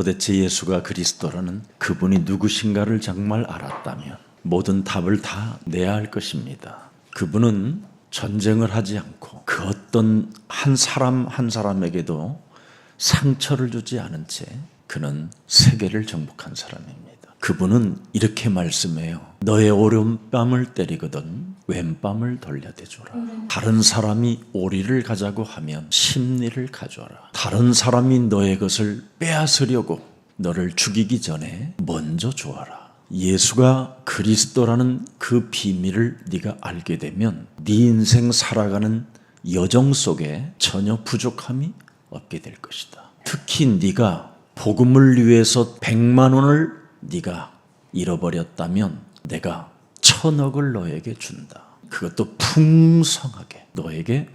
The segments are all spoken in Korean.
도대체 예수가 그리스도라는 그분이 누구신가를 정말 알았다면 모든 답을 다 내야 할 것입니다. 그분은 전쟁을 하지 않고 그 어떤 한 사람 한 사람에게도 상처를 주지 않은 채 그는 세계를 정복한 사람입니다. 그분은 이렇게 말씀해요. 너의 오른뺨을 때리거든 왼뺨을 돌려대줘라. 다른 사람이 오리를 가자고 하면 십리를 가져라. 다른 사람이 너의 것을 빼앗으려고 너를 죽이기 전에 먼저 주어라. 예수가 그리스도라는 그 비밀을 네가 알게 되면 네 인생 살아가는 여정 속에 전혀 부족함이 없게 될 것이다. 특히 네가 복음을 위해서 100만 원을 네가 잃어버렸다면 내가 1000억을 너에게 준다. 그것도 풍성하게 너에게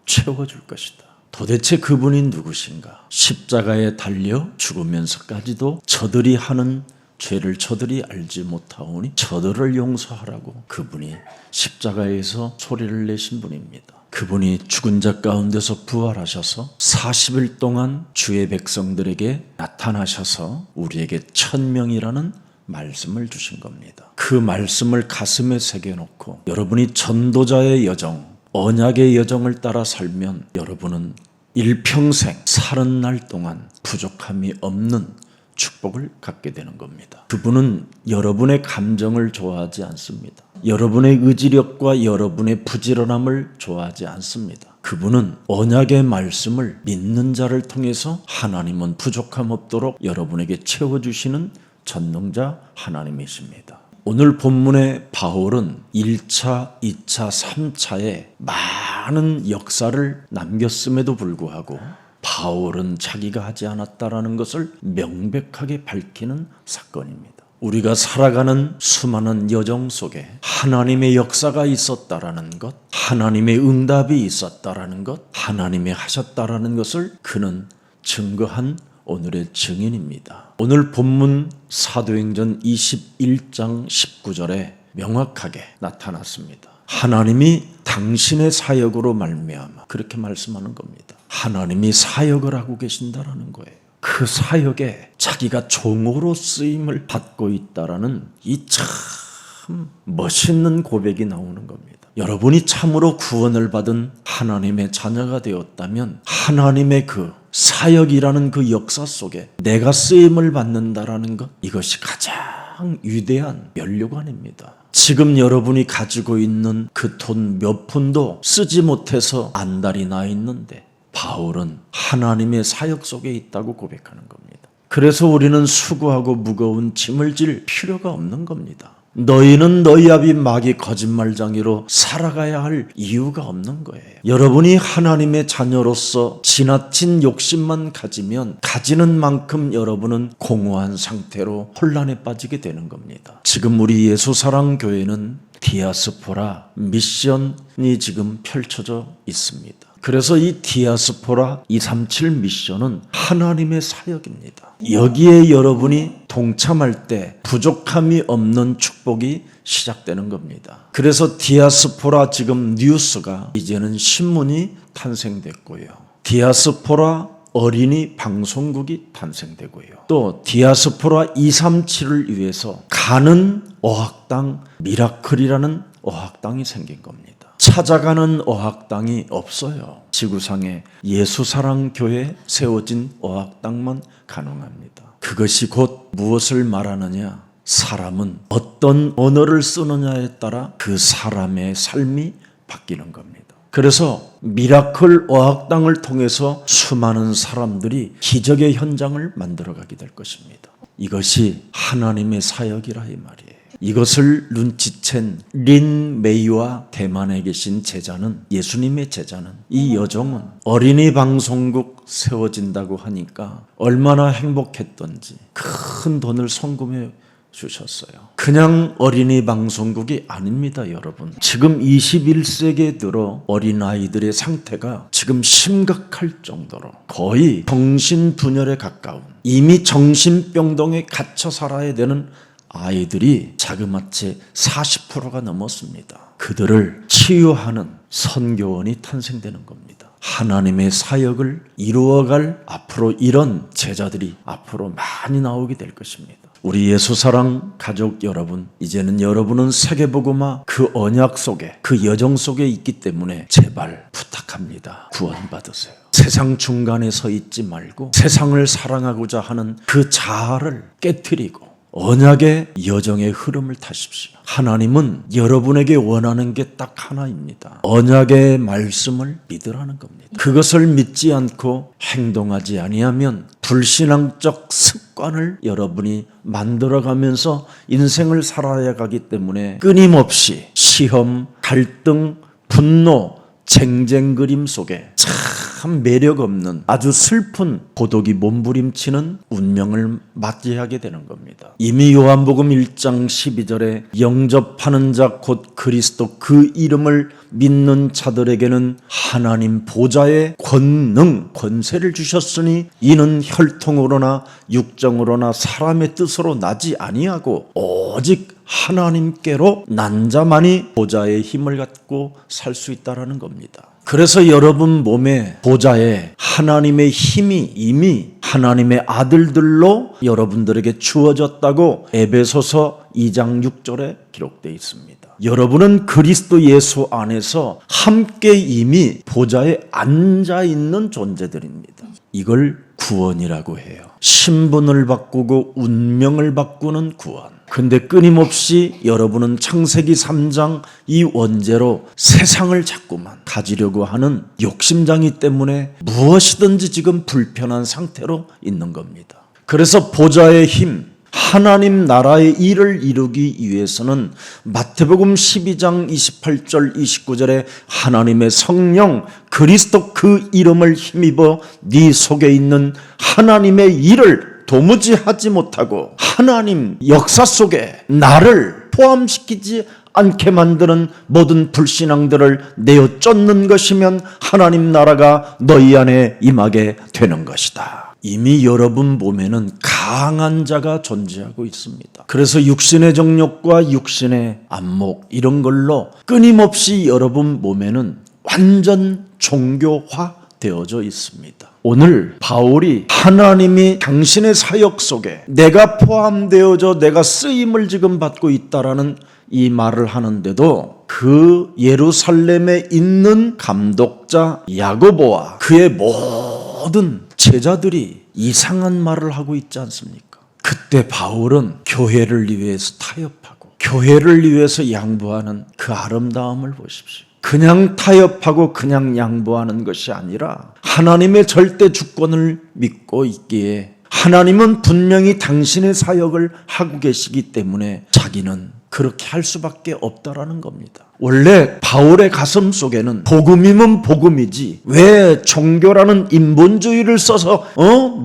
채워줄 것이다. 도대체 그분이 누구신가? 십자가에 달려 죽으면서까지도 저들이 하는 죄를 저들이 알지 못하오니 저들을 용서하라고 그분이 십자가에서 소리를 내신 분입니다. 그분이 죽은 자 가운데서 부활하셔서 40일 동안 주의 백성들에게 나타나셔서 우리에게 1000명이라는 말씀을 주신 겁니다. 그 말씀을 가슴에 새겨놓고 여러분이 전도자의 여정, 언약의 여정을 따라 살면 여러분은 일평생 사는 날 동안 부족함이 없는 축복을 갖게 되는 겁니다. 그분은 여러분의 감정을 좋아하지 않습니다. 여러분의 의지력과 여러분의 부지런함을 좋아하지 않습니다. 그분은 언약의 말씀을 믿는 자를 통해서 하나님은 부족함 없도록 여러분에게 채워주시는 전능자 하나님이십니다. 오늘 본문의 바울은 1차, 2차, 3차에 많은 역사를 남겼음에도 불구하고 바울은 자기가 하지 않았다라는 것을 명백하게 밝히는 사건입니다. 우리가 살아가는 수많은 여정 속에 하나님의 역사가 있었다라는 것, 하나님의 응답이 있었다라는 것, 하나님의 하셨다라는 것을 그는 증거한 오늘의 증인입니다. 오늘 본문 사도행전 21장 19절에 명확하게 나타났습니다. 하나님이 당신의 사역으로 말미암아 그렇게 말씀하는 겁니다. 하나님이 사역을 하고 계신다라는 거예요. 그 사역에 자기가 종으로 쓰임을 받고 있다라는 이 참 멋있는 고백이 나오는 겁니다. 여러분이 참으로 구원을 받은 하나님의 자녀가 되었다면 하나님의 그 사역이라는 그 역사 속에 내가 쓰임을 받는다라는 것, 이것이 가장 위대한 면류관입니다. 지금 여러분이 가지고 있는 그 돈 몇 푼도 쓰지 못해서 안달이 나 있는데 바울은 하나님의 사역 속에 있다고 고백하는 겁니다. 그래서 우리는 수고하고 무거운 짐을 질 필요가 없는 겁니다. 너희는 너희 아비 마귀 거짓말쟁이로 살아가야 할 이유가 없는 거예요. 여러분이 하나님의 자녀로서 지나친 욕심만 가지면 가지는 만큼 여러분은 공허한 상태로 혼란에 빠지게 되는 겁니다. 지금 우리 예수사랑교회는 디아스포라 미션이 지금 펼쳐져 있습니다. 그래서 이 디아스포라 237 미션은 하나님의 사역입니다. 여기에 여러분이 동참할 때 부족함이 없는 축복이 시작되는 겁니다. 그래서 디아스포라 지금 뉴스가 이제는 신문이 탄생됐고요. 디아스포라 어린이 방송국이 탄생되고요. 또 디아스포라 237을 위해서 가는 어학당 미라클이라는 어학당이 생긴 겁니다. 찾아가는 어학당이 없어요. 지구상에 예수사랑교회 세워진 어학당만 가능합니다. 그것이 곧 무엇을 말하느냐? 사람은 어떤 언어를 쓰느냐에 따라 그 사람의 삶이 바뀌는 겁니다. 그래서 미라클 어학당을 통해서 수많은 사람들이 기적의 현장을 만들어가게 될 것입니다. 이것이 하나님의 사역이라 이 말이에요. 이것을 눈치챈 린 메이와 대만에 계신 제자는, 예수님의 제자는, 이 여정은 어린이 방송국 세워진다고 하니까 얼마나 행복했던지 큰 돈을 송금해 주셨어요. 그냥 어린이 방송국이 아닙니다, 여러분. 지금 21세기에 들어 어린아이들의 상태가 지금 심각할 정도로 거의 정신분열에 가까운, 이미 정신병동에 갇혀 살아야 되는 아이들이 자그마치 40%가 넘었습니다. 그들을 치유하는 선교원이 탄생되는 겁니다. 하나님의 사역을 이루어갈 앞으로 이런 제자들이 앞으로 많이 나오게 될 것입니다. 우리 예수사랑 가족 여러분, 이제는 여러분은 세계복음화 그 언약 속에, 그 여정 속에 있기 때문에 제발 부탁합니다. 구원받으세요. 세상 중간에 서 있지 말고 세상을 사랑하고자 하는 그 자아를 깨트리고 언약의 여정의 흐름을 타십시오. 하나님은 여러분에게 원하는 게 딱 하나입니다. 언약의 말씀을 믿으라는 겁니다. 그것을 믿지 않고 행동하지 아니하면 불신앙적 습관을 여러분이 만들어가면서 인생을 살아야 가기 때문에 끊임없이 시험, 갈등, 분노, 쟁쟁 그림 속에 참 매력 없는 아주 슬픈 고독이 몸부림치는 운명을 맞이하게 되는 겁니다. 이미 요한복음 1장 12절에 영접하는 자 곧 그리스도 그 이름을 믿는 자들에게는 하나님 보좌의 권능, 권세를 주셨으니 이는 혈통으로나 육정으로나 사람의 뜻으로 나지 아니하고 오직 하나님께로 난 자만이 보좌의 힘을 갖고 살 수 있다라는 겁니다. 그래서 여러분 몸에 보좌에 하나님의 힘이 이미 하나님의 아들들로 여러분들에게 주어졌다고 에베소서 2장 6절에 기록되어 있습니다. 여러분은 그리스도 예수 안에서 함께 이미 보좌에 앉아 있는 존재들입니다. 이걸 구원이라고 해요. 신분을 바꾸고 운명을 바꾸는 구원. 근데 끊임없이 여러분은 창세기 3장 이 원죄로 세상을 자꾸만 가지려고 하는 욕심장이 때문에 무엇이든지 지금 불편한 상태로 있는 겁니다. 그래서 보좌의 힘, 하나님 나라의 일을 이루기 위해서는 마태복음 12장 28절 29절에 하나님의 성령 그리스도 그 이름을 힘입어 네 속에 있는 하나님의 일을 도무지 하지 못하고 하나님 역사 속에 나를 포함시키지 않게 만드는 모든 불신앙들을 내어 쫓는 것이면 하나님 나라가 너희 안에 임하게 되는 것이다. 이미 여러분 몸에는 강한 자가 존재하고 있습니다. 그래서 육신의 정욕과 육신의 안목 이런 걸로 끊임없이 여러분 몸에는 완전 종교화 되어져 있습니다. 오늘 바울이 하나님이 당신의 사역 속에 내가 포함되어져 내가 쓰임을 지금 받고 있다라는 이 말을 하는데도 그 예루살렘에 있는 감독자 야고보와 그의 모든 제자들이 이상한 말을 하고 있지 않습니까? 그때 바울은 교회를 위해서 타협하고 교회를 위해서 양보하는 그 아름다움을 보십시오. 그냥 타협하고 그냥 양보하는 것이 아니라 하나님의 절대 주권을 믿고 있기에 하나님은 분명히 당신의 사역을 하고 계시기 때문에 자기는 그렇게 할 수밖에 없다라는 겁니다. 원래 바울의 가슴 속에는 복음이면 복음이지 왜 종교라는 인본주의를 써서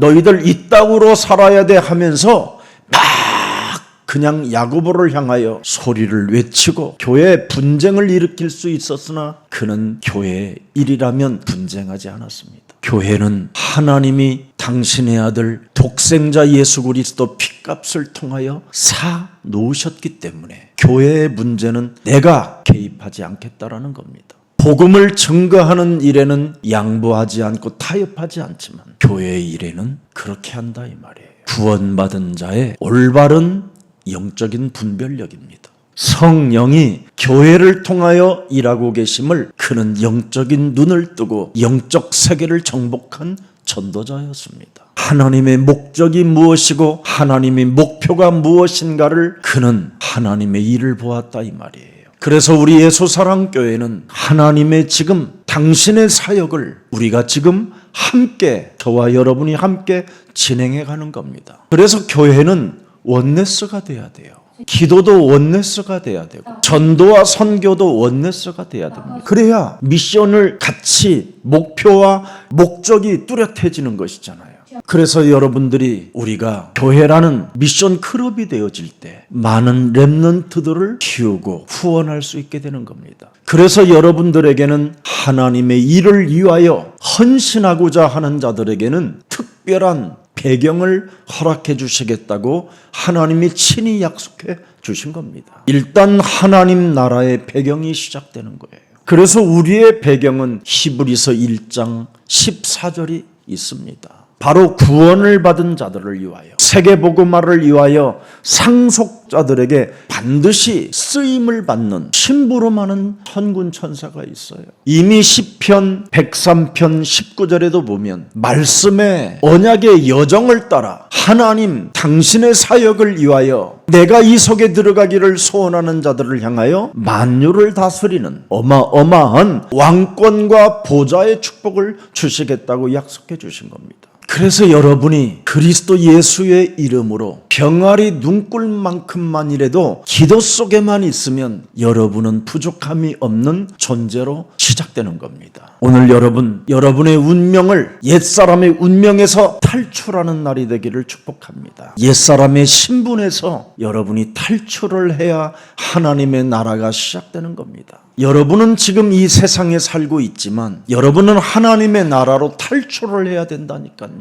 너희들 이 땅으로 살아야 돼 하면서 막 그냥 야고보를 향하여 소리를 외치고 교회에 분쟁을 일으킬 수 있었으나 그는 교회의 일이라면 분쟁하지 않았습니다. 교회는 하나님이 당신의 아들 독생자 예수 그리스도 피값을 통하여 사 놓으셨기 때문에 교회의 문제는 내가 개입하지 않겠다라는 겁니다. 복음을 증거하는 일에는 양보하지 않고 타협하지 않지만 교회의 일에는 그렇게 한다 이 말이에요. 구원받은 자의 올바른 영적인 분별력입니다. 성령이 교회를 통하여 일하고 계심을 그는 영적인 눈을 뜨고 영적 세계를 정복한 전도자였습니다. 하나님의 목적이 무엇이고 하나님의 목표가 무엇인가를 그는 하나님의 일을 보았다 이 말이에요. 그래서 우리 예수사랑교회는 하나님의 지금 당신의 사역을 우리가 지금 함께 저와 여러분이 함께 진행해 가는 겁니다. 그래서 교회는 원네스가 돼야 돼요. 기도도 원네스가 돼야 되고 전도와 선교도 원네스가 돼야 됩니다. 그래야 미션을 같이 목표와 목적이 뚜렷해지는 것이잖아요. 그래서 여러분들이 우리가 교회라는 미션 클럽이 되어질 때 많은 렘넌트들을 키우고 후원할 수 있게 되는 겁니다. 그래서 여러분들에게는 하나님의 일을 위하여 헌신하고자 하는 자들에게는 특별한 배경을 허락해 주시겠다고 하나님이 친히 약속해 주신 겁니다. 일단 하나님 나라의 배경이 시작되는 거예요. 그래서 우리의 배경은 히브리서 1장 14절이 있습니다. 바로 구원을 받은 자들을 위하여, 세계복음화를 위하여 상속자들에게 반드시 쓰임을 받는 심부름하는 천군 천사가 있어요. 이미 시편 103편 19절에도 보면 말씀의 언약의 여정을 따라 하나님 당신의 사역을 위하여 내가 이 속에 들어가기를 소원하는 자들을 향하여 만유를 다스리는 어마어마한 왕권과 보좌의 축복을 주시겠다고 약속해 주신 겁니다. 그래서 여러분이 그리스도 예수의 이름으로 병아리 눈꿀만큼만이라도 기도 속에만 있으면 여러분은 부족함이 없는 존재로 시작되는 겁니다. 오늘 여러분의 운명을 옛사람의 운명에서 탈출하는 날이 되기를 축복합니다. 옛사람의 신분에서 여러분이 탈출을 해야 하나님의 나라가 시작되는 겁니다. 여러분은 지금 이 세상에 살고 있지만 여러분은 하나님의 나라로 탈출을 해야 된다니까요.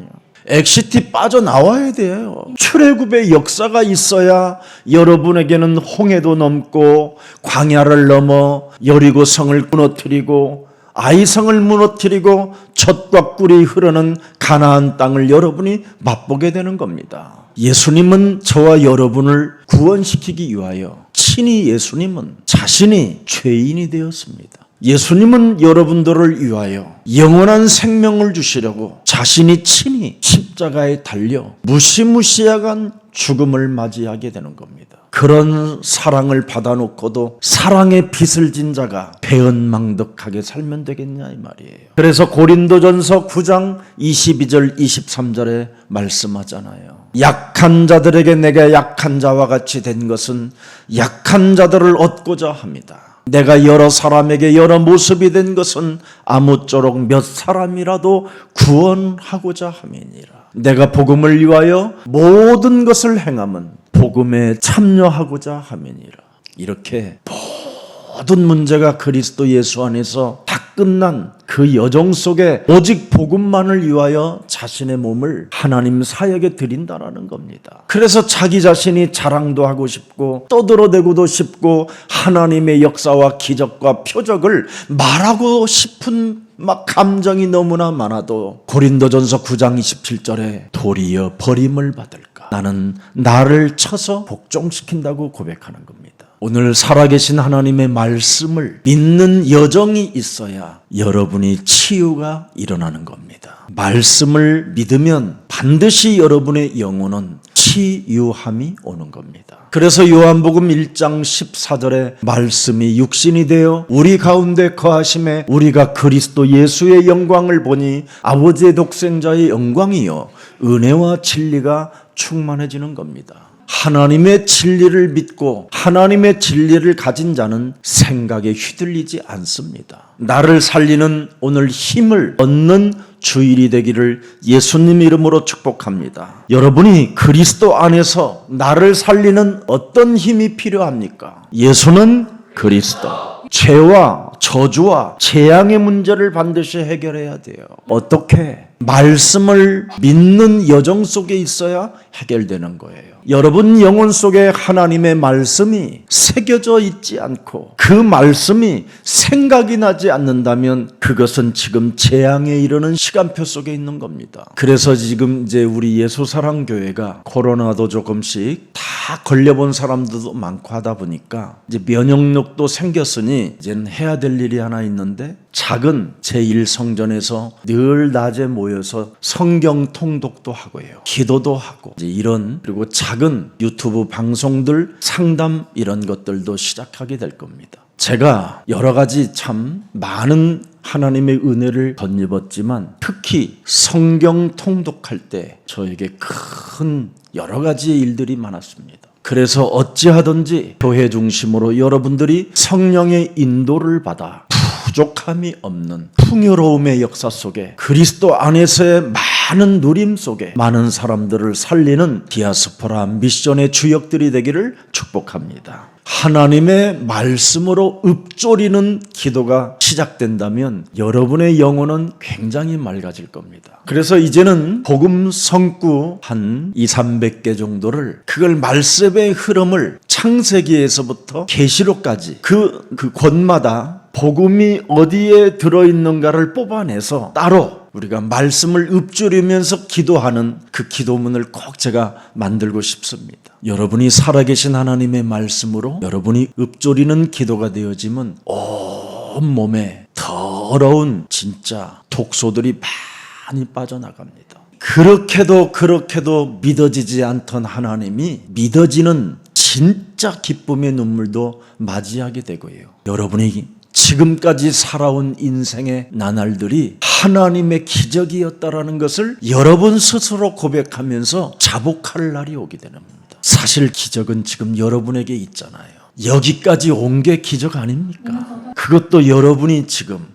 엑시트 빠져나와야 돼요. 출애굽의 역사가 있어야 여러분에게는 홍해도 넘고 광야를 넘어 여리고성을 무너뜨리고 아이성을 무너뜨리고 젖과 꿀이 흐르는 가나안 땅을 여러분이 맛보게 되는 겁니다. 예수님은 저와 여러분을 구원시키기 위하여 친히 예수님은 자신이 죄인이 되었습니다. 예수님은 여러분들을 위하여 영원한 생명을 주시려고 자신이 친히 십자가에 달려 무시무시한 죽음을 맞이하게 되는 겁니다. 그런 사랑을 받아놓고도 사랑의 빚을 진 자가 배은망덕하게 살면 되겠냐 이 말이에요. 그래서 고린도전서 9장 22절 23절에 말씀하잖아요. 약한 자들에게 내가 약한 자와 같이 된 것은 약한 자들을 얻고자 합니다. 내가 여러 사람에게 여러 모습이 된 것은 아무쪼록 몇 사람이라도 구원하고자 함이니라. 내가 복음을 위하여 모든 것을 행함은 복음에 참여하고자 함이니라. 이렇게 모든 문제가 그리스도 예수 안에서 다 끝난 그 여정 속에 오직 복음만을 위하여 자신의 몸을 하나님 사역에 드린다라는 겁니다. 그래서 자기 자신이 자랑도 하고 싶고 떠들어대고도 싶고 하나님의 역사와 기적과 표적을 말하고 싶은 감정이 너무나 많아도 고린도전서 9장 27절에 도리어 버림을 받을까? 나는 나를 쳐서 복종시킨다고 고백하는 겁니다. 오늘 살아계신 하나님의 말씀을 믿는 여정이 있어야 여러분이 치유가 일어나는 겁니다. 말씀을 믿으면 반드시 여러분의 영혼은 치유함이 오는 겁니다. 그래서 요한복음 1장 14절에 말씀이 육신이 되어 우리 가운데 거하심에 우리가 그리스도 예수의 영광을 보니 아버지의 독생자의 영광이요 은혜와 진리가 충만해지는 겁니다. 하나님의 진리를 믿고 하나님의 진리를 가진 자는 생각에 휘둘리지 않습니다. 나를 살리는 오늘 힘을 얻는 주일이 되기를 예수님 이름으로 축복합니다. 여러분이 그리스도 안에서 나를 살리는 어떤 힘이 필요합니까? 예수는 그리스도. 죄와 저주와 재앙의 문제를 반드시 해결해야 돼요. 어떻게? 말씀을 믿는 여정 속에 있어야 해결되는 거예요. 여러분 영혼 속에 하나님의 말씀이 새겨져 있지 않고 그 말씀이 생각이 나지 않는다면 그것은 지금 재앙에 이르는 시간표 속에 있는 겁니다. 그래서 지금 이제 우리 예수사랑교회가 코로나도 조금씩 다 걸려본 사람들도 많고 하다 보니까 이제 면역력도 생겼으니 이제는 해야 될 일이 하나 있는데 작은 제1성전에서 늘 낮에 모여서 성경 통독도 하고요. 기도도 하고 이제 이런 그리고 작은 유튜브 방송들 상담 이런 것들도 시작하게 될 겁니다. 제가 여러 가지 참 많은 하나님의 은혜를 덧입었지만 특히 성경 통독할 때 저에게 큰 여러 가지의 일들이 많았습니다. 그래서 어찌하든지 교회 중심으로 여러분들이 성령의 인도를 받아 부족함이 없는 풍요로움의 역사 속에 그리스도 안에서의 많은 누림 속에 많은 사람들을 살리는 디아스포라 미션의 주역들이 되기를 축복합니다. 하나님의 말씀으로 읊조리는 기도가 시작된다면 여러분의 영혼은 굉장히 맑아질 겁니다. 그래서 이제는 복음 성구 한 200-300개 정도를 그걸 말씀의 흐름을 창세기에서부터 계시록까지 그 권마다 복음이 어디에 들어있는가를 뽑아내서 따로 우리가 말씀을 읊조리면서 기도하는 그 기도문을 꼭 제가 만들고 싶습니다. 여러분이 살아계신 하나님의 말씀으로 여러분이 읊조리는 기도가 되어지면 온몸에 더러운 진짜 독소들이 많이 빠져나갑니다. 그렇게도 믿어지지 않던 하나님이 믿어지는 진짜 기쁨의 눈물도 맞이하게 되고요. 여러분이 지금까지 살아온 인생의 나날들이 하나님의 기적이었다라는 것을 여러분 스스로 고백하면서 자복할 날이 오게 되는 겁니다. 사실 기적은 지금 여러분에게 있잖아요. 여기까지 온 게 기적 아닙니까? 그것도 여러분이 지금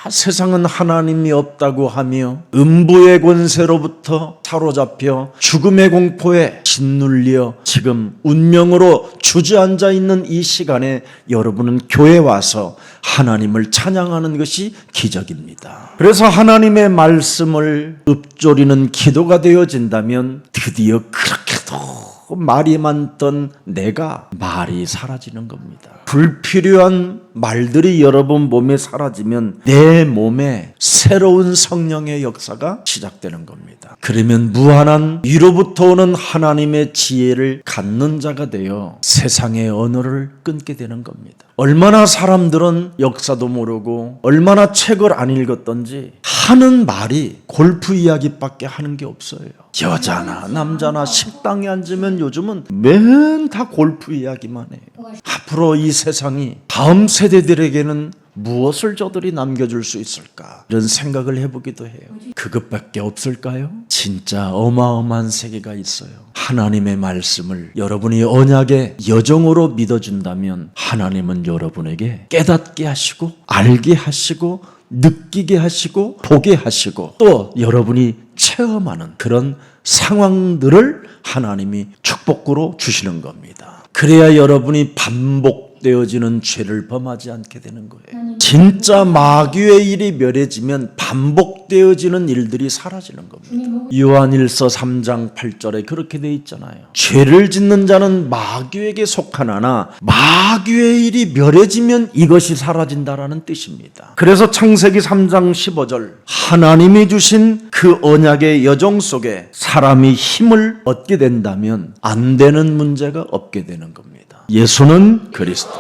세상은 하나님이 없다고 하며 음부의 권세로부터 사로잡혀 죽음의 공포에 짓눌려 지금 운명으로 주저앉아 있는 이 시간에 여러분은 교회에 와서 하나님을 찬양하는 것이 기적입니다. 그래서 하나님의 말씀을 읊조리는 기도가 되어진다면 드디어 그렇게도 말이 많던 내가 말이 사라지는 겁니다. 불필요한 말들이 여러분 몸에 사라지면 내 몸에 새로운 성령의 역사가 시작되는 겁니다. 그러면 무한한 위로부터 오는 하나님의 지혜를 갖는 자가 되어 세상의 언어를 끊게 되는 겁니다. 얼마나 사람들은 역사도 모르고 얼마나 책을 안 읽었던지 하는 말이 골프 이야기밖에 하는 게 없어요. 여자나 남자나 식당에 앉으면 요즘은 맨 다 골프 이야기만 해요. 앞으로 이 세상이 다음 세대들에게는 무엇을 저들이 남겨줄 수 있을까? 이런 생각을 해보기도 해요. 그것밖에 없을까요? 진짜 어마어마한 세계가 있어요. 하나님의 말씀을 여러분이 언약의 여정으로 믿어준다면 하나님은 여러분에게 깨닫게 하시고 알게 하시고 느끼게 하시고 보게 하시고 또 여러분이 체험하는 그런 상황들을 하나님이 축복으로 주시는 겁니다. 그래야 여러분이 반복되어지는 죄를 범하지 않게 되는 거예요. 진짜 마귀의 일이 멸해지면 반복되어지는 일들이 사라지는 겁니다. 요한일서 3장 8절에 그렇게 돼 있잖아요. 죄를 짓는 자는 마귀에게 속하나나 마귀의 일이 멸해지면 이것이 사라진다라는 뜻입니다. 그래서 창세기 3장 15절 하나님이 주신 그 언약의 여정 속에 사람이 힘을 얻게 된다면 안 되는 문제가 없게 되는 겁니다. 예수는 그리스도.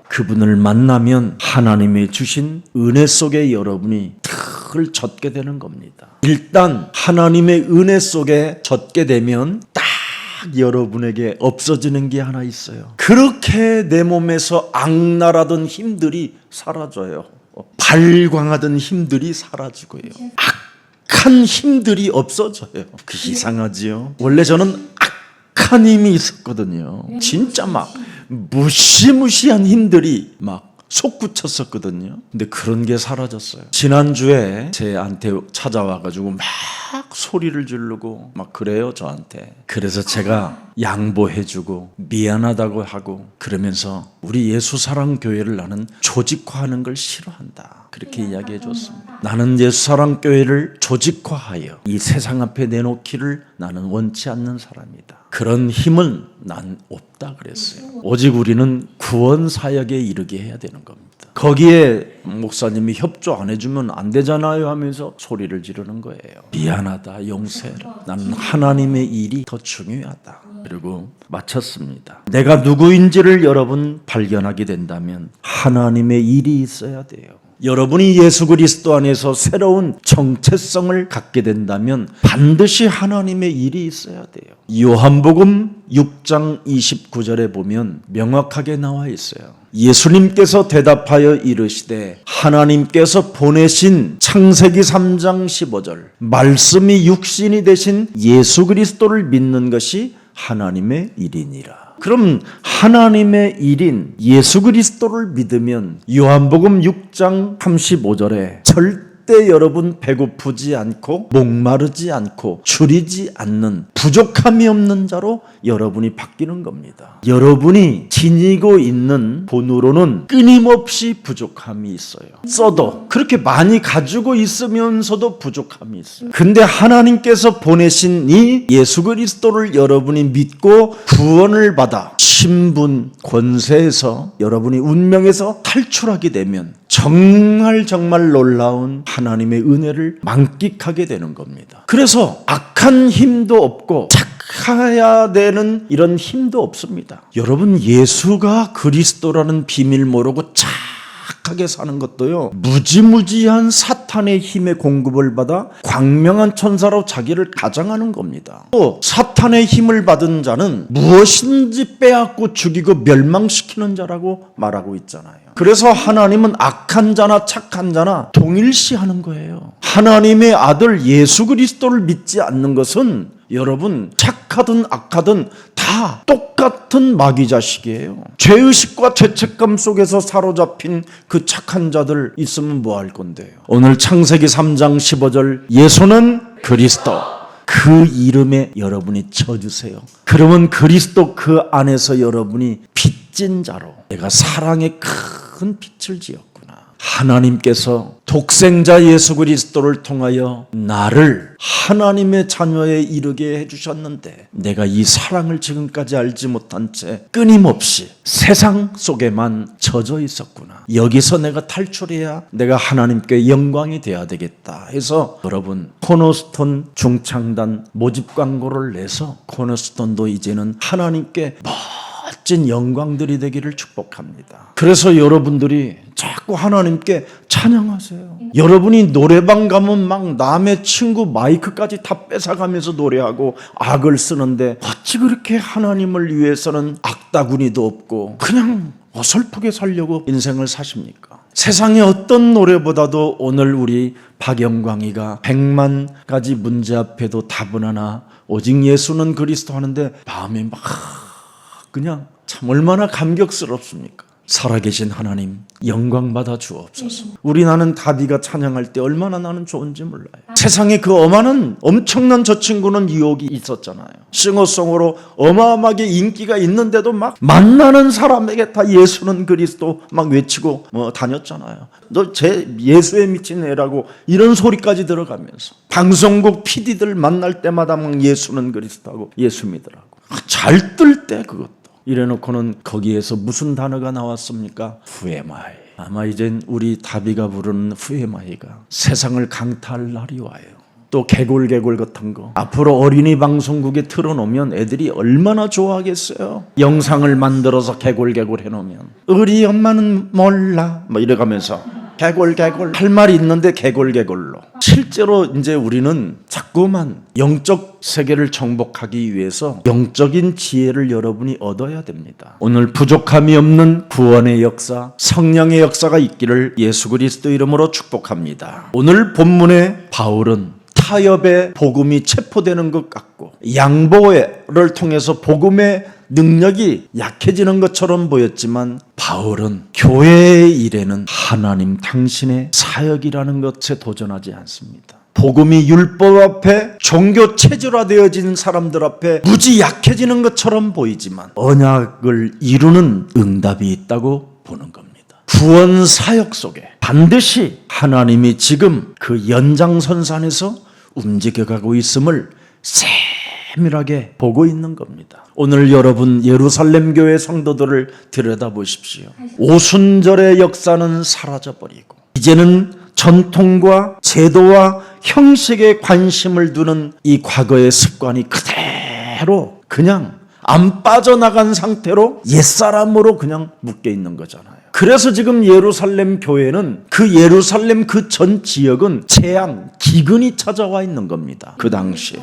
그분을 만나면 하나님이 주신 은혜 속에 여러분이 탁을 젖게 되는 겁니다. 일단 하나님의 은혜 속에 젖게 되면 딱 여러분에게 없어지는 게 하나 있어요. 그렇게 내 몸에서 악랄하던 힘들이 사라져요. 발광하던 힘들이 사라지고요. 악한 힘들이 없어져요. 그 이상하지요? 원래 저는 악한 힘이 있었거든요. 진짜 막 무시무시한 힘들이 막 솟구쳤었거든요. 근데 그런 게 사라졌어요. 지난주에 제한테 찾아와가지고 막 소리를 지르고 막 그래요, 저한테. 그래서 제가 양보해주고 미안하다고 하고 그러면서 우리 예수사랑교회를 나는 조직화하는 걸 싫어한다. 그렇게 이야기해 줬습니다. 나는 예수사랑교회를 조직화하여 이 세상 앞에 내놓기를 나는 원치 않는 사람이다. 그런 힘은 난 없다 그랬어요. 오직 우리는 구원 사역에 이르게 해야 되는 겁니다. 거기에 목사님이 협조 안 해주면 안 되잖아요 하면서 소리를 지르는 거예요. 미안하다, 용서해라. 나는 하나님의 일이 더 중요하다. 그리고 마쳤습니다. 내가 누구인지를 여러분 발견하게 된다면 하나님의 일이 있어야 돼요. 여러분이 예수 그리스도 안에서 새로운 정체성을 갖게 된다면 반드시 하나님의 일이 있어야 돼요. 요한복음 6장 29절에 보면 명확하게 나와 있어요. 예수님께서 대답하여 이르시되 하나님께서 보내신 창세기 3장 15절 말씀이 육신이 되신 예수 그리스도를 믿는 것이 하나님의 일이니라. 그럼 하나님의 일인 예수 그리스도를 믿으면 요한복음 6장 35절에 절대 절대 여러분 배고프지 않고 목마르지 않고 줄이지 않는 부족함이 없는 자로 여러분이 바뀌는 겁니다. 여러분이 지니고 있는 돈으로는 끊임없이 부족함이 있어요. 써도 그렇게 많이 가지고 있으면서도 부족함이 있어요. 근데 하나님께서 보내신 이 예수 그리스도를 여러분이 믿고 구원을 받아 신분, 권세에서 여러분이 운명에서 탈출하게 되면 정말 놀라운 하나님의 은혜를 만끽하게 되는 겁니다. 그래서 악한 힘도 없고 착해야 되는 이런 힘도 없습니다. 여러분, 예수가 그리스도라는 비밀 모르고 착하게 사는 것도요, 무지무지한 사탄의 힘의 공급을 받아 광명한 천사로 자기를 가장하는 겁니다. 또 사탄의 힘을 받은 자는 무엇인지 빼앗고 죽이고 멸망시키는 자라고 말하고 있잖아요. 그래서 하나님은 악한 자나 착한 자나 동일시하는 거예요. 하나님의 아들 예수 그리스도를 믿지 않는 것은 여러분 착하든 악하든 다 똑같은 마귀 자식이에요. 죄의식과 죄책감 속에서 사로잡힌 그 착한 자들 있으면 뭐 할 건데요. 오늘 창세기 3장 15절 예수는 그리스도, 그 이름에 여러분이 쳐주세요. 그러면 그리스도 그 안에서 여러분이 빚진 자로 내가 사랑의 큰 빛을 지었구나. 하나님께서 독생자 예수 그리스도를 통하여 나를 하나님의 자녀에 이르게 해주셨는데 내가 이 사랑을 지금까지 알지 못한 채 끊임없이 세상 속에만 젖어 있었구나. 여기서 내가 탈출해야 내가 하나님께 영광이 돼야 되겠다 해서 여러분 코너스톤 중창단 모집 광고를 내서 코너스톤도 이제는 하나님께 멋진 영광들이 되기를 축복합니다. 그래서 여러분들이 자꾸 하나님께 찬양하세요. 여러분이 노래방 가면 막 남의 친구 마이크까지 다 뺏어가면서 노래하고 악을 쓰는데 어찌 그렇게 하나님을 위해서는 악다구니도 없고 그냥 어설프게 살려고 인생을 사십니까? 세상의 어떤 노래보다도 오늘 우리 박영광이가 100만 가지 문제 앞에도 답은 하나 오직 예수는 그리스도 하는데 마음이 막 그냥 참 얼마나 감격스럽습니까? 살아계신 하나님 영광 받아 주옵소서. 우리 나는 다비가 찬양할 때 얼마나 나는 좋은지 몰라요. 세상에 그 엄청난 저 친구는 유혹이 있었잖아요. 싱어송으로 어마어마하게 인기가 있는데도 막 만나는 사람에게 다 예수는 그리스도 막 외치고 다녔잖아요. 너 제 예수에 미친 애라고 이런 소리까지 들어가면서 방송국 PD들 만날 때마다 막 예수는 그리스도하고 예수 믿으라고 잘 뜰 때 그것도 이래놓고는 거기에서 무슨 단어가 나왔습니까? 후에마이. 아마 이젠 우리 다비가 부르는 후에마이가 세상을 강타할 날이 와요. 또 개골개골 같은 거 앞으로 어린이 방송국에 틀어놓으면 애들이 얼마나 좋아하겠어요. 영상을 만들어서 개골개골 해놓으면 우리 엄마는 몰라 뭐 이래가면서 개골개골 할 말이 있는데 개골개골로. 실제로 이제 우리는 자꾸만 영적 세계를 정복하기 위해서 영적인 지혜를 여러분이 얻어야 됩니다. 오늘 부족함이 없는 구원의 역사, 성령의 역사가 있기를 예수 그리스도 이름으로 축복합니다. 오늘 본문의 바울은 타협의 복음이 체포되는 것 같고 양보를 통해서 복음의 능력이 약해지는 것처럼 보였지만 바울은 교회의 일에는 하나님 당신의 사역이라는 것에 도전하지 않습니다. 복음이 율법 앞에 종교 체질화되어진 사람들 앞에 무지 약해지는 것처럼 보이지만 언약을 이루는 응답이 있다고 보는 겁니다. 구원 사역 속에 반드시 하나님이 지금 그 연장선상에서 움직여가고 있음을 세밀하게 보고 있는 겁니다. 오늘 여러분 예루살렘 교회 성도들을 들여다보십시오. 오순절의 역사는 사라져버리고 이제는 전통과 제도와 형식에 관심을 두는 이 과거의 습관이 그대로 그냥 안 빠져나간 상태로 옛사람으로 그냥 묶여 있는 거잖아요. 그래서 지금 예루살렘 교회는 그 예루살렘 그 전 지역은 재앙, 기근이 찾아와 있는 겁니다. 그 당시에.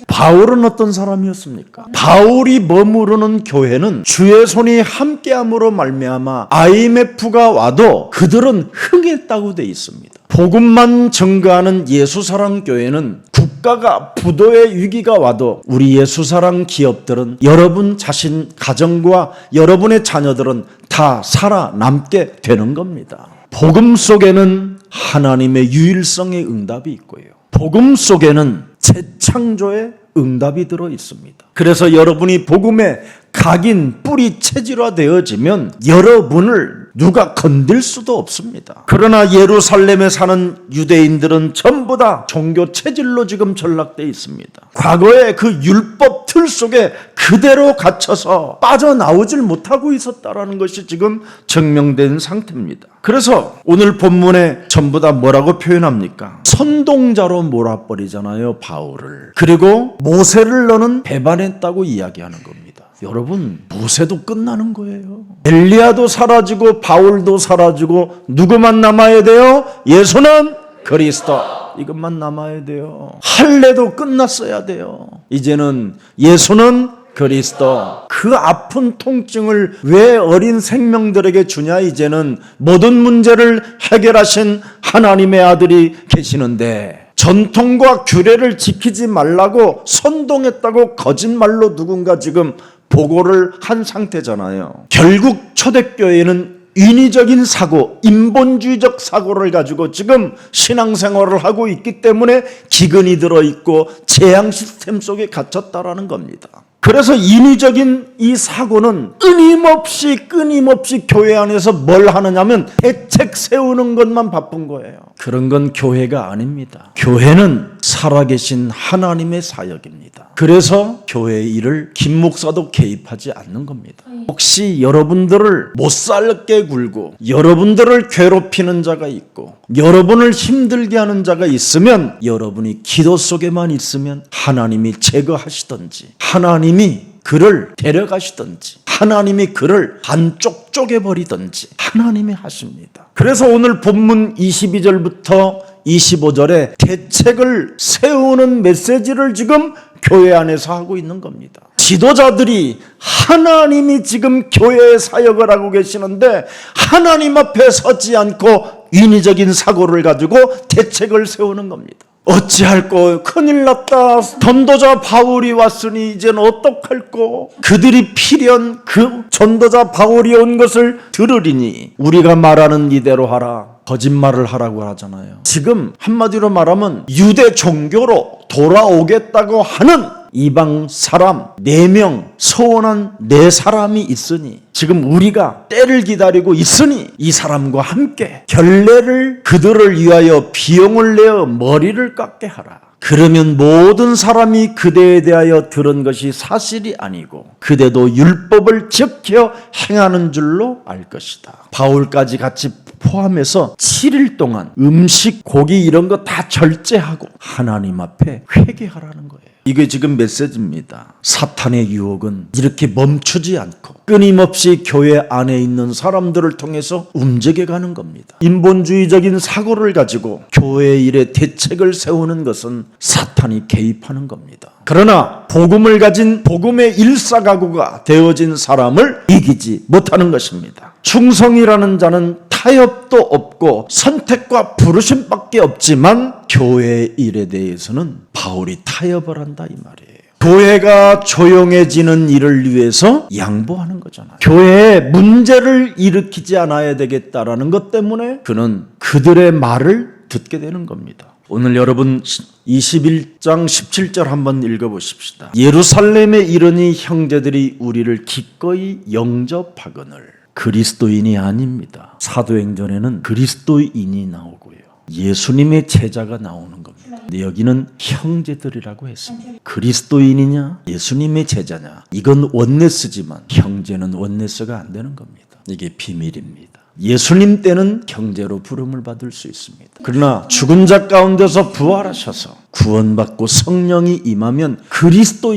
바울은 어떤 사람이었습니까? 바울이 머무르는 교회는 주의 손이 함께함으로 말미암아 IMF가 와도 그들은 흥했다고 돼 있습니다. 복음만 증거하는 예수사랑 교회는 국가가 부도의 위기가 와도 우리 예수사랑 기업들은 여러분 자신 가정과 여러분의 자녀들은 다 살아남게 되는 겁니다. 복음 속에는 하나님의 유일성의 응답이 있고요. 복음 속에는 재창조의 응답이 들어 있습니다. 그래서 여러분이 복음의 각인 뿌리 체질화되어지면 여러분을 누가 건들 수도 없습니다. 그러나 예루살렘에 사는 유대인들은 전부 다 종교 체질로 지금 전락되어 있습니다. 과거의 그 율법 틀 속에 그대로 갇혀서 빠져나오질 못하고 있었다는 것이 지금 증명된 상태입니다. 그래서 오늘 본문에 전부 다 뭐라고 표현합니까? 선동자로 몰아버리잖아요, 바울을. 그리고 모세를 너는 배반했다고 이야기하는 겁니다. 여러분, 모세도 끝나는 거예요. 엘리야도 사라지고 바울도 사라지고 누구만 남아야 돼요? 예수는 그리스도. 이것만 남아야 돼요. 할례도 끝났어야 돼요. 이제는 예수는 그리스도. 그 아픈 통증을 왜 어린 생명들에게 주냐? 이제는 모든 문제를 해결하신 하나님의 아들이 계시는데 전통과 규례를 지키지 말라고 선동했다고 거짓말로 누군가 지금 보고를 한 상태잖아요. 결국 초대교회는 인위적인 사고, 인본주의적 사고를 가지고 지금 신앙생활을 하고 있기 때문에 기근이 들어있고 재앙 시스템 속에 갇혔다라는 겁니다. 그래서 인위적인 이 사고는 끊임없이 교회 안에서 뭘 하느냐면 대책 세우는 것만 바쁜 거예요. 그런 건 교회가 아닙니다. 교회는 살아계신 하나님의 사역입니다. 그래서 교회의 일을 김 목사도 개입하지 않는 겁니다. 혹시 여러분들을 못 살게 굴고 여러분들을 괴롭히는 자가 있고 여러분을 힘들게 하는 자가 있으면 여러분이 기도 속에만 있으면 하나님이 제거하시든지 하나님이 그를 데려가시든지 하나님이 그를 반쪽 쪼개버리든지 하나님이 하십니다. 그래서 오늘 본문 22절부터 25절에 대책을 세우는 메시지를 지금 교회 안에서 하고 있는 겁니다. 지도자들이 하나님이 지금 교회의 사역을 하고 계시는데 하나님 앞에 서지 않고 인위적인 사고를 가지고 대책을 세우는 겁니다. 어찌할꼬 큰일 났다. 전도자 바울이 왔으니 이제는 어떡할꼬. 그들이 필연 그 전도자 바울이 온 것을 들으리니 우리가 말하는 이대로 하라. 거짓말을 하라고 하잖아요. 지금 한마디로 말하면 유대 종교로 돌아오겠다고 하는 이방 사람 4명 서원한 4사람이 있으니 지금 우리가 때를 기다리고 있으니 이 사람과 함께 결례를 그들을 위하여 비용을 내어 머리를 깎게 하라. 그러면 모든 사람이 그대에 대하여 들은 것이 사실이 아니고 그대도 율법을 지켜 행하는 줄로 알 것이다. 바울까지 같이 포함해서 7일 동안 음식, 고기 이런 거 다 절제하고 하나님 앞에 회개하라는 거예요. 이게 지금 메시지입니다. 사탄의 유혹은 이렇게 멈추지 않고 끊임없이 교회 안에 있는 사람들을 통해서 움직여가는 겁니다. 인본주의적인 사고를 가지고 교회 일에 대책을 세우는 것은 사탄이 개입하는 겁니다. 그러나 복음을 가진 복음의 일사가구가 되어진 사람을 이기지 못하는 것입니다. 충성이라는 자는 타협도 없고 선택과 부르심밖에 없지만 교회의 일에 대해서는 바울이 타협을 한다 이 말이에요. 교회가 조용해지는 일을 위해서 양보하는 거잖아요. 교회에 문제를 일으키지 않아야 되겠다라는 것 때문에 그는 그들의 말을 듣게 되는 겁니다. 오늘 여러분 21장 17절 한번 읽어보십시다. 예루살렘에 이르니 형제들이 우리를 기꺼이 영접하거늘. 그리스도인이 아닙니다. 사도행전에는 그리스도인이 나오고요. 예수님의 제자가 나오는 겁니다. 근데 여기는 형제들이라고 했습니다. 그리스도인이냐 예수님의 제자냐 이건 원네스지만 형제는 원네스가 안 되는 겁니다. 이게 비밀입니다. 예수님 때는 형제로 부름을 받을 수 있습니다. 그러나 죽은 자 가운데서 부활하셔서 구원받고 성령이 임하면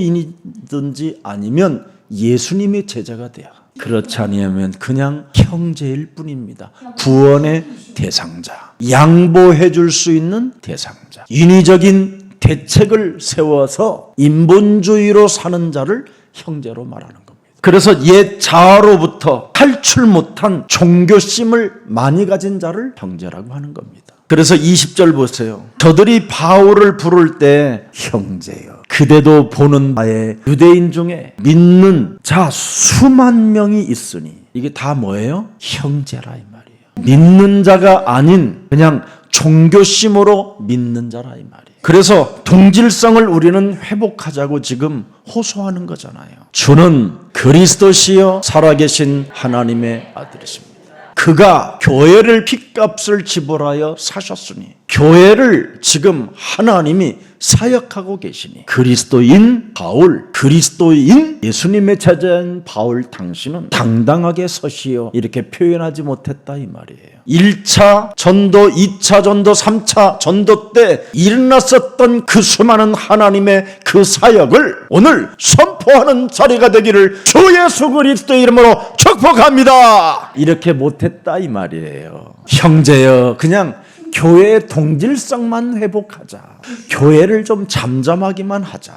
그리스도인이든지 아니면 예수님의 제자가 돼야 그렇지 아니하면 그냥 형제일 뿐입니다. 구원의 대상자, 양보해 줄 수 있는 대상자, 인위적인 대책을 세워서 인본주의로 사는 자를 형제로 말하는 겁니다. 그래서 옛 자아로부터 탈출 못한 종교심을 많이 가진 자를 형제라고 하는 겁니다. 그래서 20절 보세요. 저들이 바울을 부를 때 형제여 그대도 보는 바에 유대인 중에 믿는 자 수만 명이 있으니 이게 다 뭐예요? 형제라 이 말이에요. 믿는 자가 아닌 그냥 종교심으로 믿는 자라 이 말이에요. 그래서 동질성을 우리는 회복하자고 지금 호소하는 거잖아요. 주는 그리스도시요 살아계신 하나님의 아들이십니다. 그가 교회를 핏값을 지불하여 사셨으니 교회를 지금 하나님이 사역하고 계시니 그리스도인 바울, 그리스도인 예수님의 제자인 바울 당신은 당당하게 서시오 이렇게 표현하지 못했다 이 말이에요. 1차 전도, 2차 전도, 3차 전도 때 일어났었던 그 수많은 하나님의 그 사역을 오늘 선포하는 자리가 되기를 주 예수 그리스도의 이름으로 축복합니다 이렇게 못했다 이 말이에요. 형제여, 그냥 교회의 동질성만 회복하자. 교회를 좀 잠잠하기만 하자.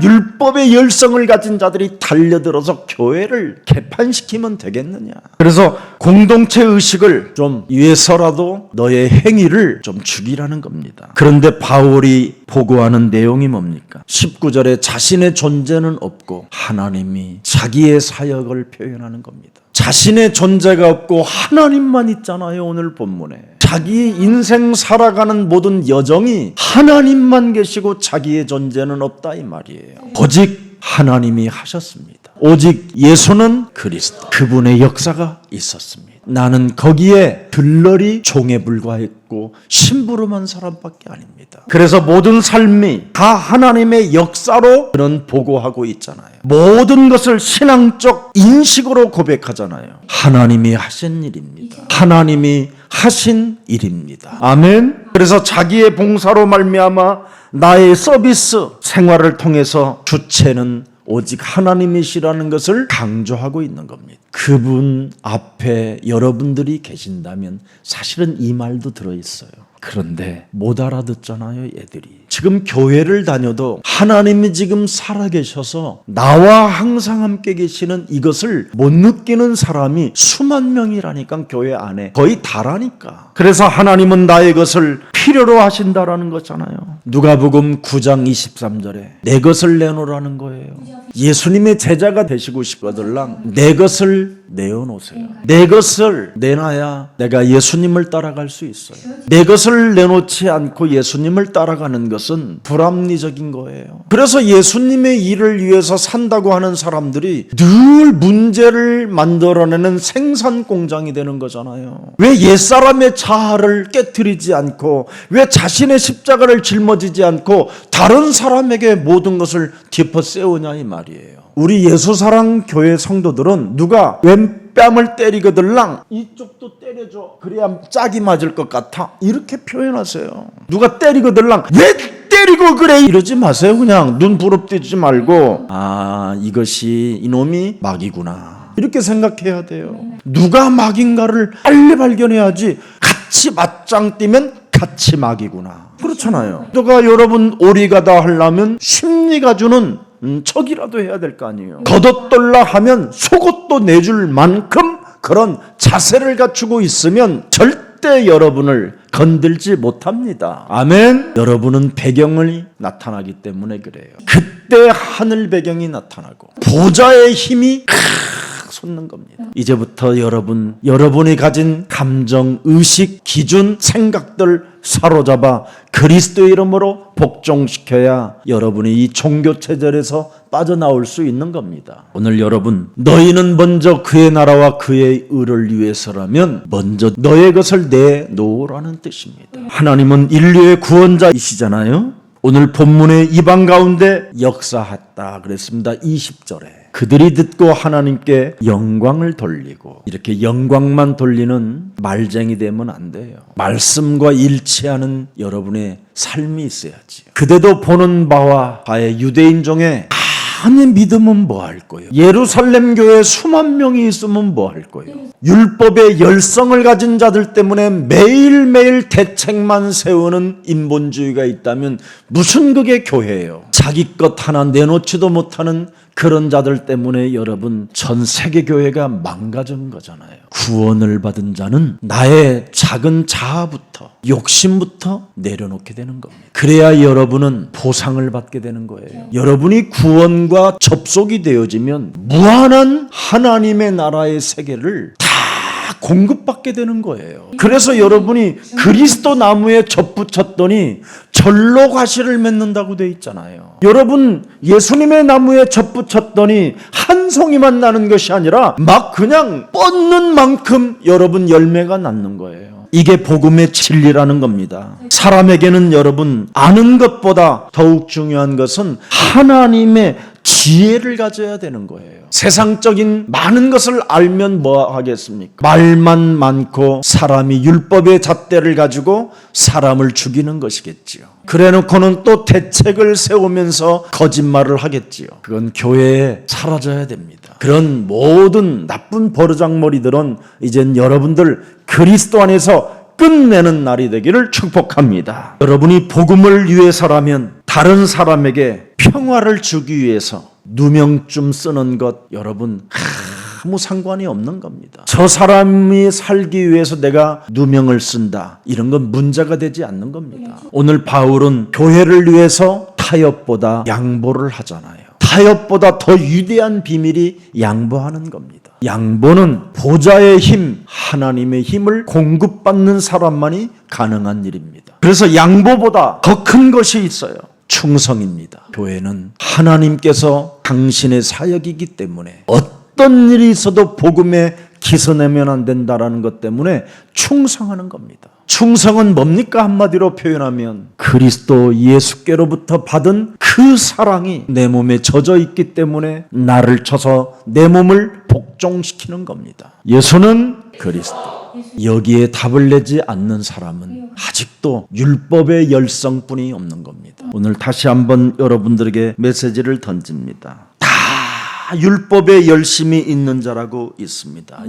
율법의 열성을 가진 자들이 달려들어서 교회를 개판시키면 되겠느냐. 그래서 공동체 의식을 좀 위해서라도 너의 행위를 좀 죽이라는 겁니다. 그런데 바울이 보고하는 내용이 뭡니까? 19절에 자신의 존재는 없고 하나님이 자기의 사역을 표현하는 겁니다. 자신의 존재가 없고 하나님만 있잖아요. 오늘 본문에 자기 인생 살아가는 모든 여정이 하나님만 계시고 자기의 존재는 없다 이 말이에요. 오직 하나님이 하셨습니다. 오직 예수는 그리스도, 그분의 역사가 있었습니다. 나는 거기에 들러리 종에 불과했고 심부름한 사람밖에 아닙니다. 그래서 모든 삶이 다 하나님의 역사로 그는 보고하고 있잖아요. 모든 것을 신앙적 인식으로 고백하잖아요. 하나님이 하신 일입니다. 하나님이 하신 일입니다. 아멘. 그래서 자기의 봉사로 말미암아 나의 서비스 생활을 통해서 주체는 오직 하나님이시라는 것을 강조하고 있는 겁니다. 그분 앞에 여러분들이 계신다면 사실은 이 말도 들어있어요. 그런데 못 알아듣잖아요, 애들이. 지금 교회를 다녀도 하나님이 지금 살아계셔서 나와 항상 함께 계시는 이것을 못 느끼는 사람이 수만 명이라니까, 교회 안에. 거의 다라니까. 그래서 하나님은 나의 것을 필요로 하신다라는 거잖아요. 누가복음 9장 23절에 내 것을 내놓으라는 거예요. 예수님의 제자가 되시고 싶거들랑 내 것을 내어놓으세요. 내 것을 내놔야 내가 예수님을 따라갈 수 있어요. 내 것을 내놓지 않고 예수님을 따라가는 것은 불합리적인 거예요. 그래서 예수님의 일을 위해서 산다고 하는 사람들이 늘 문제를 만들어내는 생산 공장이 되는 거잖아요. 왜 옛사람의 자아를 깨트리지 않고, 왜 자신의 십자가를 짊어지지 않고 다른 사람에게 모든 것을 덮어 세우냐 이 말이에요. 우리 예수사랑 교회 성도들은 누가 왼뺨을 때리거들랑 이쪽도 때려줘, 그래야 짝이 맞을 것 같아, 이렇게 표현하세요. 누가 때리거들랑 왜 때리고 그래 이러지 마세요. 그냥 눈 부릅뜨지 말고, 아, 이것이 이놈이 막이구나, 이렇게 생각해야 돼요. 누가 막인가를 빨리 발견해야지. 같이 맞짱 뛰면 같이 막이구나, 그렇잖아요. 누가 여러분 오리가다 하려면 심리가 주는 척이라도 해야 될 거 아니에요. 겉옷돌라 하면 속옷도 내줄 만큼 그런 자세를 갖추고 있으면 절대 여러분을 건들지 못합니다. 아멘. 여러분은 배경이 나타나기 때문에 그래요. 그때 하늘 배경이 나타나고 보좌의 힘이 솟는 겁니다. 이제부터 여러분이 가진 감정, 의식, 기준, 생각들 사로잡아 그리스도의 이름으로 복종시켜야 여러분이 이 종교체절에서 빠져나올 수 있는 겁니다. 오늘 여러분, 너희는 먼저 그의 나라와 그의 의를 위해서라면 먼저 너의 것을 내놓으라는 뜻입니다. 하나님은 인류의 구원자이시잖아요. 오늘 본문의 이방 가운데 역사했다 그랬습니다. 20절에 그들이 듣고 하나님께 영광을 돌리고, 이렇게 영광만 돌리는 말쟁이 되면 안 돼요. 말씀과 일치하는 여러분의 삶이 있어야지. 그대도 보는 바와 바의 유대인 중에 많이 믿으면 뭐 할 거예요? 예루살렘 교회에 수만 명이 있으면 뭐 할 거예요? 율법의 열성을 가진 자들 때문에 매일매일 대책만 세우는 인본주의가 있다면 무슨 그게 교회예요? 자기 것 하나 내놓지도 못하는 그런 자들 때문에 여러분, 전 세계 교회가 망가진 거잖아요. 구원을 받은 자는 나의 작은 자아부터, 욕심부터 내려놓게 되는 겁니다. 그래야 여러분은 보상을 받게 되는 거예요. 여러분이 구원과 접속이 되어지면 무한한 하나님의 나라의 세계를 다 공급받게 되는 거예요. 그래서 여러분이 그리스도 나무에 접붙였더니 절로 과실을 맺는다고 돼 있잖아요. 여러분 예수님의 나무에 접붙였더니 한 송이만 나는 것이 아니라 막 그냥 뻗는 만큼 여러분 열매가 낳는 거예요. 이게 복음의 진리라는 겁니다. 사람에게는 여러분 아는 것보다 더욱 중요한 것은 하나님의 지혜를 가져야 되는 거예요. 세상적인 많은 것을 알면 뭐 하겠습니까? 말만 많고 사람이 율법의 잣대를 가지고 사람을 죽이는 것이겠지요. 그래놓고는 또 대책을 세우면서 거짓말을 하겠지요. 그건 교회에 사라져야 됩니다. 그런 모든 나쁜 버르장머리들은 이젠 여러분들 그리스도 안에서 끝내는 날이 되기를 축복합니다. 여러분이 복음을 위해서라면 다른 사람에게 평화를 주기 위해서 누명쯤 쓰는 것 여러분 아무 상관이 없는 겁니다. 저 사람이 살기 위해서 내가 누명을 쓴다 이런 건 문제가 되지 않는 겁니다. 오늘 바울은 교회를 위해서 타협보다 양보를 하잖아요. 타협보다 더 위대한 비밀이 양보하는 겁니다. 양보는 보좌의 힘, 하나님의 힘을 공급받는 사람만이 가능한 일입니다. 그래서 양보보다 더 큰 것이 있어요. 충성입니다. 교회는 하나님께서 당신의 사역이기 때문에 어떤 일이 있어도 복음에 기서내면 안 된다라는 것 때문에 충성하는 겁니다. 충성은 뭡니까? 한마디로 표현하면 그리스도 예수께로부터 받은 그 사랑이 내 몸에 젖어 있기 때문에 나를 쳐서 내 몸을 복종시키는 겁니다. 예수는 그리스도. 여기에 답을 내지 않는 사람은 아직도 율법의 열성뿐이 없는 겁니다. 오늘 다시 한번 여러분들에게 메시지를 던집니다. 율법에 열심히 있는 자라고 있습니다.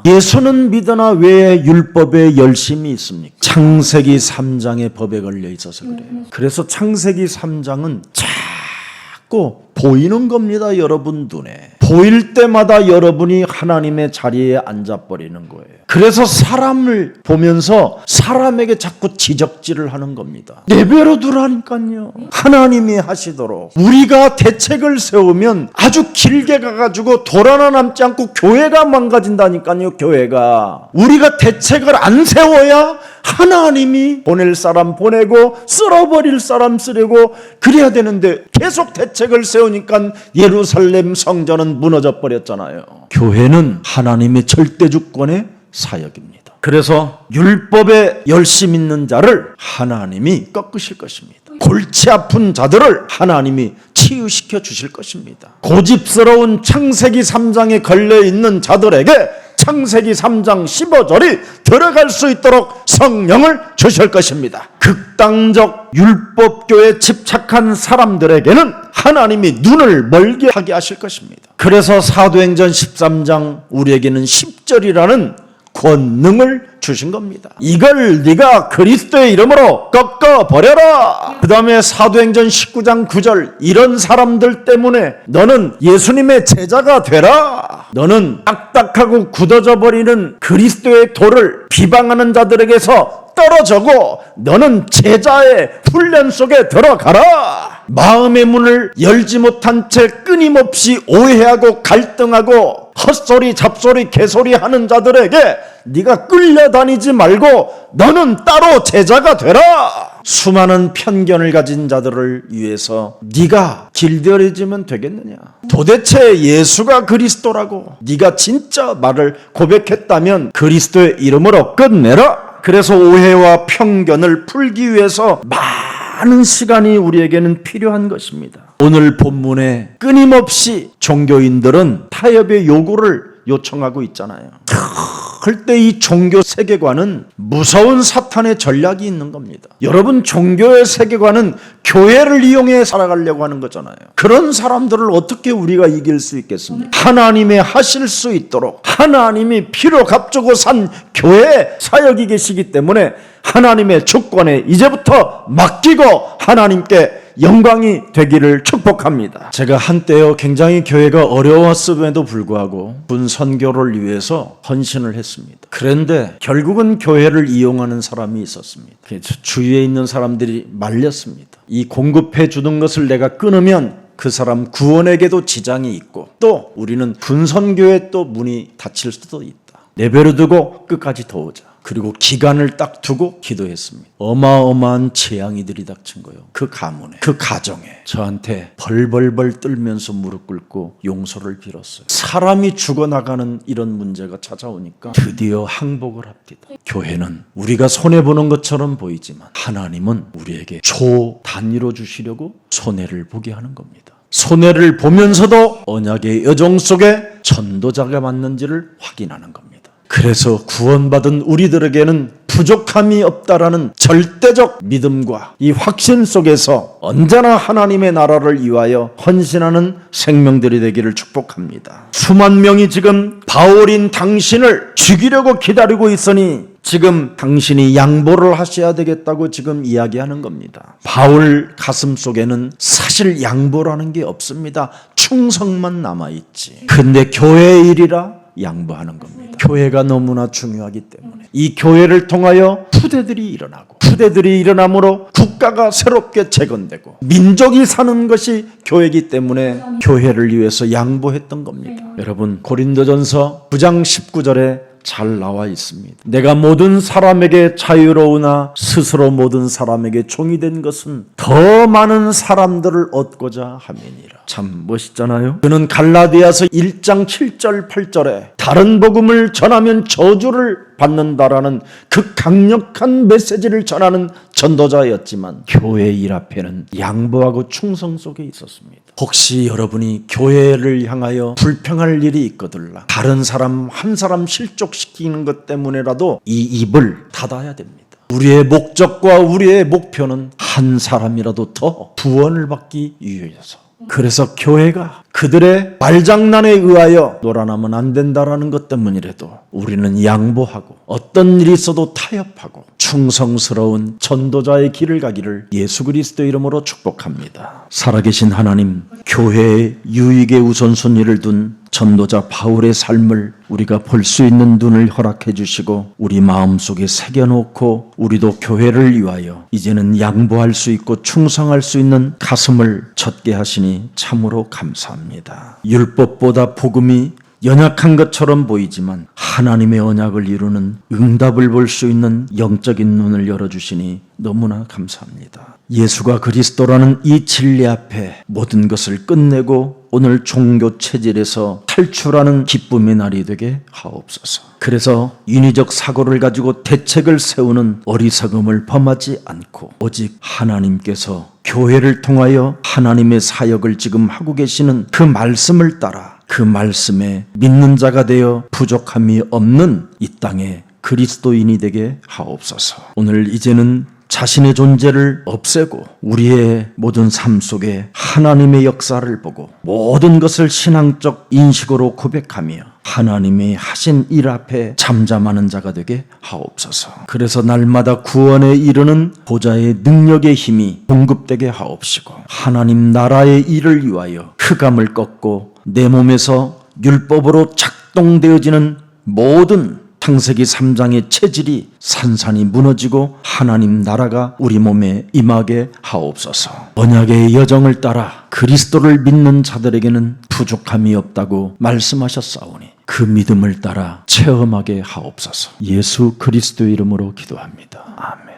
예수는 믿으나 왜 율법에 열심히 있습니까? 창세기 3장의 법에 걸려 있어서 그래요. 그래서 창세기 3장은 자꾸 보이는 겁니다. 여러분 눈에 보일 때마다 여러분이 하나님의 자리에 앉아버리는 거예요. 그래서 사람을 보면서 사람에게 자꾸 지적질을 하는 겁니다. 내버려 두라니까요. 하나님이 하시도록. 우리가 대책을 세우면 아주 길게 가가지고 돌 하나 남지 않고 교회가 망가진다니까요. 교회가. 우리가 대책을 안 세워야 하나님이 보낼 사람 보내고 쓸어버릴 사람 쓰려고 그래야 되는데 계속 대책을 세우니까 예루살렘 성전은 무너져 버렸잖아요. 교회는 하나님의 절대주권의 사역입니다. 그래서 율법에 열심 있는 자를 하나님이 꺾으실 것입니다. 골치 아픈 자들을 하나님이 치유시켜 주실 것입니다. 고집스러운 창세기 3장에 걸려있는 자들에게 창세기 3장 15절이 들어갈 수 있도록 성령을 주실 것입니다. 극단적 율법교에 집착한 사람들에게는 하나님이 눈을 멀게 하게 하실 것입니다. 그래서 사도행전 13장 우리에게는 10절이라는 권능을 주신 겁니다. 이걸 네가 그리스도의 이름으로 꺾어버려라. 그 다음에 사도행전 19장 9절 이런 사람들 때문에 너는 예수님의 제자가 되라. 너는 딱딱하고 굳어져 버리는 그리스도의 도를 비방하는 자들에게서 떨어져고 너는 제자의 훈련 속에 들어가라. 마음의 문을 열지 못한 채 끊임없이 오해하고 갈등하고 헛소리 잡소리 개소리 하는 자들에게 네가 끌려다니지 말고 너는 따로 제자가 되라. 수많은 편견을 가진 자들을 위해서 네가 길들여지면 되겠느냐. 도대체 예수가 그리스도라고 네가 진짜 말을 고백했다면 그리스도의 이름으로 끝내라. 그래서 오해와 편견을 풀기 위해서 많은 시간이 우리에게는 필요한 것입니다. 오늘 본문에 끊임없이 종교인들은 타협의 요구를 요청하고 있잖아요. 그때 이 종교 세계관은 무서운 사탄의 전략이 있는 겁니다. 여러분 종교의 세계관은 교회를 이용해 살아가려고 하는 거잖아요. 그런 사람들을 어떻게 우리가 이길 수 있겠습니까? 하나님의 하실 수 있도록 하나님이 피로 값주고 산 교회에 사역이 계시기 때문에 하나님의 주권에 이제부터 맡기고 하나님께 영광이 되기를 축복합니다. 제가 한때요 굉장히 교회가 어려웠음에도 불구하고 군 선교를 위해서 헌신을 했습니다. 그런데 결국은 교회를 이용하는 사람이 있었습니다. 주위에 있는 사람들이 말렸습니다. 이 공급해 주는 것을 내가 끊으면 그 사람 구원에게도 지장이 있고 또 우리는 군선교에 또 문이 닫힐 수도 있다. 내버려 두고 끝까지 도우자. 그리고 기간을 딱 두고 기도했습니다. 어마어마한 재앙이 들이닥친 거예요. 그 가문에, 그 가정에. 저한테 벌벌벌 떨면서 무릎 꿇고 용서를 빌었어요. 사람이 죽어나가는 이런 문제가 찾아오니까 드디어 항복을 합니다. 교회는 우리가 손해보는 것처럼 보이지만 하나님은 우리에게 초 단위로 주시려고 손해를 보게 하는 겁니다. 손해를 보면서도 언약의 여정 속에 전도자가 맞는지를 확인하는 겁니다. 그래서 구원받은 우리들에게는 부족함이 없다라는 절대적 믿음과 이 확신 속에서 언제나 하나님의 나라를 위하여 헌신하는 생명들이 되기를 축복합니다. 수만 명이 지금 바울인 당신을 죽이려고 기다리고 있으니 지금 당신이 양보를 하셔야 되겠다고 지금 이야기하는 겁니다. 바울 가슴 속에는 사실 양보라는 게 없습니다. 충성만 남아있지. 근데 교회의 일이라 양보하는 겁니다. 교회가 너무나 중요하기 때문에 이 교회를 통하여 후대들이 일어나고 후대들이 일어남으로 국가가 새롭게 재건되고 민족이 사는 것이 교회이기 때문에 교회를 위해서 양보했던 겁니다. 여러분 고린도전서 9장 19절에 잘 나와 있습니다. 내가 모든 사람에게 자유로우나 스스로 모든 사람에게 종이 된 것은 더 많은 사람들을 얻고자 함이니라. 참 멋있잖아요. 그는 갈라디아서 1장 7절 8절에 다른 복음을 전하면 저주를 받는다라는 그 강력한 메시지를 전하는 전도자였지만 교회의 일 앞에는 양보하고 충성 속에 있었습니다. 혹시 여러분이 교회를 향하여 불평할 일이 있거들라 다른 사람 한 사람 실족시키는 것 때문에라도 이 입을 닫아야 됩니다. 우리의 목적과 우리의 목표는 한 사람이라도 더 구원을 받기 위해서. 그래서 교회가 그들의 말장난에 의하여 놀아나면 안 된다라는 것 때문이라도 우리는 양보하고 어떤 일이 있어도 타협하고 충성스러운 전도자의 길을 가기를 예수 그리스도 이름으로 축복합니다. 살아계신 하나님, 교회의 유익의 우선순위를 둔 전도자 바울의 삶을 우리가 볼 수 있는 눈을 허락해 주시고 우리 마음속에 새겨놓고 우리도 교회를 위하여 이제는 양보할 수 있고 충성할 수 있는 가슴을 젖게 하시니 참으로 감사합니다. 율법보다 복음이 연약한 것처럼 보이지만 하나님의 언약을 이루는 응답을 볼 수 있는 영적인 눈을 열어주시니 너무나 감사합니다. 예수가 그리스도라는 이 진리 앞에 모든 것을 끝내고 오늘 종교 체질에서 탈출하는 기쁨의 날이 되게 하옵소서. 그래서 인위적 사고를 가지고 대책을 세우는 어리석음을 범하지 않고 오직 하나님께서 교회를 통하여 하나님의 사역을 지금 하고 계시는 그 말씀을 따라 그 말씀에 믿는 자가 되어 부족함이 없는 이 땅에 그리스도인이 되게 하옵소서. 오늘 이제는 자신의 존재를 없애고 우리의 모든 삶 속에 하나님의 역사를 보고 모든 것을 신앙적 인식으로 고백하며 하나님의 하신 일 앞에 잠잠하는 자가 되게 하옵소서. 그래서 날마다 구원에 이르는 보좌의 능력의 힘이 공급되게 하옵시고 하나님 나라의 일을 위하여 흑암을 꺾고 내 몸에서 율법으로 작동되어지는 모든 창세기 3장의 체질이 산산이 무너지고 하나님 나라가 우리 몸에 임하게 하옵소서. 언약의 여정을 따라 그리스도를 믿는 자들에게는 부족함이 없다고 말씀하셨사오니 그 믿음을 따라 체험하게 하옵소서. 예수 그리스도 이름으로 기도합니다. 아멘.